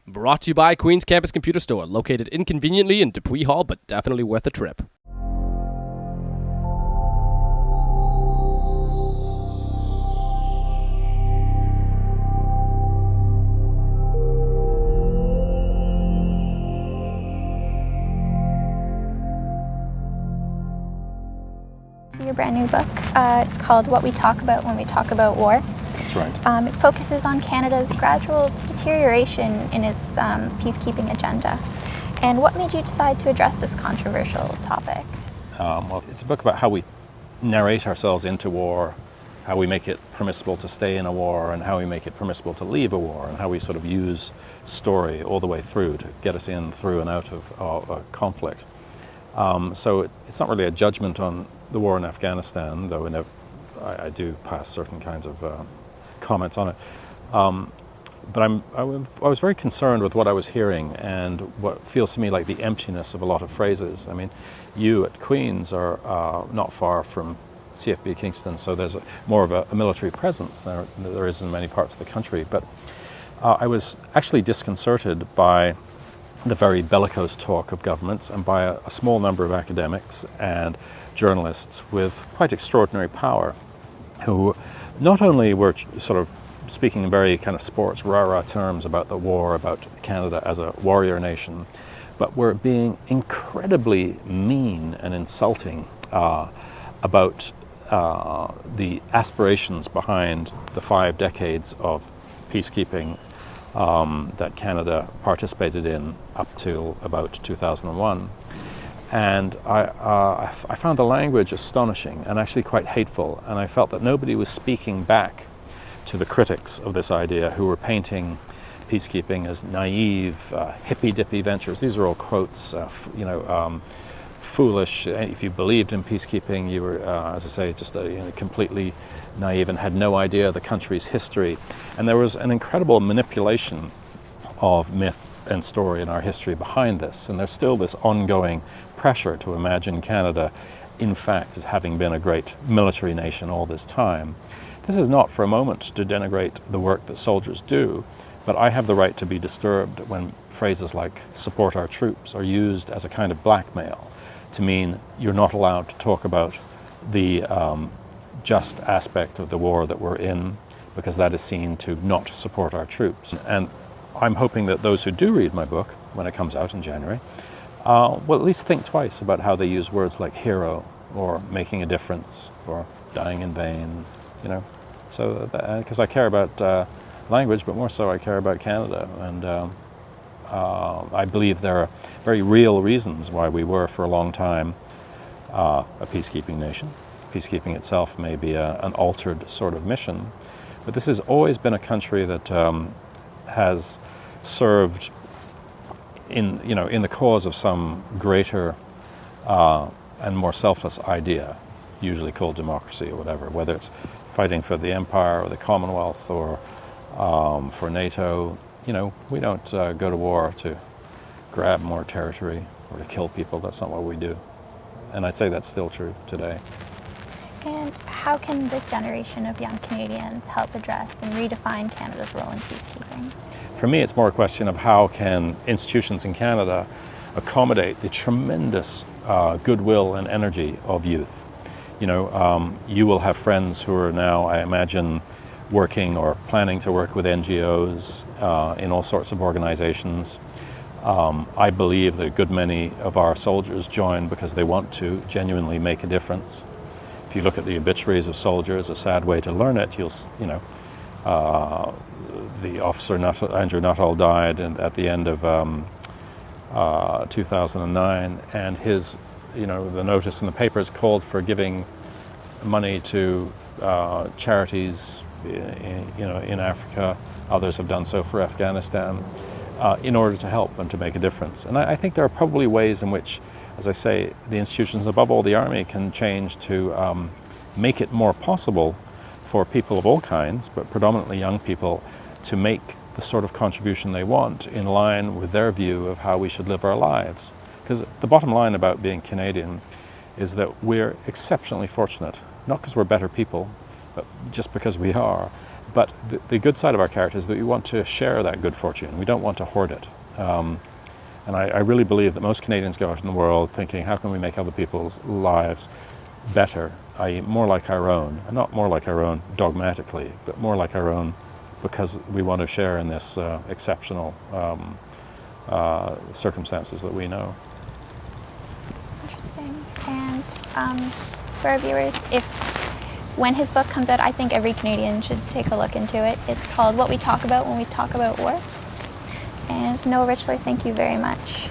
Brought to you by Queen's Campus Computer Store, located inconveniently in Dupuy Hall, but definitely worth a trip. Your brand new book. It's called What We Talk About When We Talk About War. That's right. It focuses on Canada's gradual deterioration in its peacekeeping agenda. And what made you decide to address this controversial topic? Well, it's a book about how we narrate ourselves into war, how we make it permissible to stay in a war, and how we make it permissible to leave a war, and how we sort of use story all the way through to get us in, through, and out of a conflict. So it's not really a judgment on the war in Afghanistan, though I do pass certain kinds of comments on it. But I was very concerned with what I was hearing and what feels to me like the emptiness of a lot of phrases. I mean, you at Queen's are not far from CFB Kingston, so there's more of a military presence than there is in many parts of the country. But I was actually disconcerted by the very bellicose talk of governments and by a small number of academics and journalists with quite extraordinary power, who not only were sort of speaking in very kind of sports rah-rah terms about the war, about Canada as a warrior nation, but were being incredibly mean and insulting about the aspirations behind the 5 decades of peacekeeping that Canada participated in up till about 2001. And I found the language astonishing and actually quite hateful, and I felt that nobody was speaking back to the critics of this idea, who were painting peacekeeping as naive, hippy-dippy ventures. These are all quotes, foolish. If you believed in peacekeeping, you were, as I say, just completely naive and had no idea of the country's history. And there was an incredible manipulation of myth and story in our history behind this, and there's still this ongoing pressure to imagine Canada, in fact, as having been a great military nation all this time. This is not for a moment to denigrate the work that soldiers do, but I have the right to be disturbed when phrases like support our troops are used as a kind of blackmail to mean you're not allowed to talk about the just aspect of the war that we're in, because that is seen to not support our troops. And I'm hoping that those who do read my book, when it comes out in January, will at least think twice about how they use words like hero, or making a difference, or dying in vain, So, because I care about language, but more so I care about Canada. And I believe there are very real reasons why we were, for a long time, a peacekeeping nation. Peacekeeping itself may be an altered sort of mission, but this has always been a country that has served in the cause of some greater and more selfless idea, usually called democracy or whatever, whether it's fighting for the empire or the Commonwealth or for NATO. We don't go to war to grab more territory or to kill people. That's not what we do. And I'd say that's still true today. And how can this generation of young Canadians help address and redefine Canada's role in peacekeeping? For me, it's more a question of how can institutions in Canada accommodate the tremendous goodwill and energy of youth. You will have friends who are now, I imagine, working or planning to work with NGOs in all sorts of organizations. I believe that a good many of our soldiers join because they want to genuinely make a difference. If you look at the obituaries of soldiers, a sad way to learn it, the officer Andrew Nuttall died at the end of 2009, and his, the notice in the papers called for giving money to charities, in Africa. Others have done so for Afghanistan, in order to help and to make a difference. And I think there are probably ways in which, as I say, the institutions, above all the Army, can change to make it more possible for people of all kinds, but predominantly young people, to make the sort of contribution they want in line with their view of how we should live our lives. Because the bottom line about being Canadian is that we're exceptionally fortunate, not because we're better people, but just because we are. But the good side of our character is that we want to share that good fortune. We don't want to hoard it. And I really believe that most Canadians go out in the world thinking, how can we make other people's lives better, i.e. more like our own, and not more like our own dogmatically, but more like our own because we want to share in this exceptional circumstances that we know. It's interesting. And for our viewers, when his book comes out, I think every Canadian should take a look into it. It's called What We Talk About When We Talk About War. And Noah Richler, thank you very much.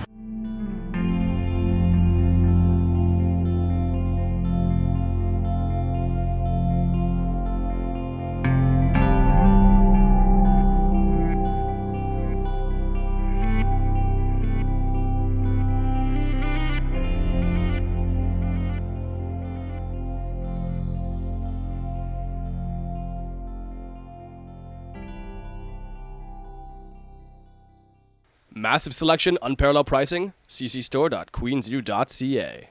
Massive selection, unparalleled pricing, ccstore.queensu.ca.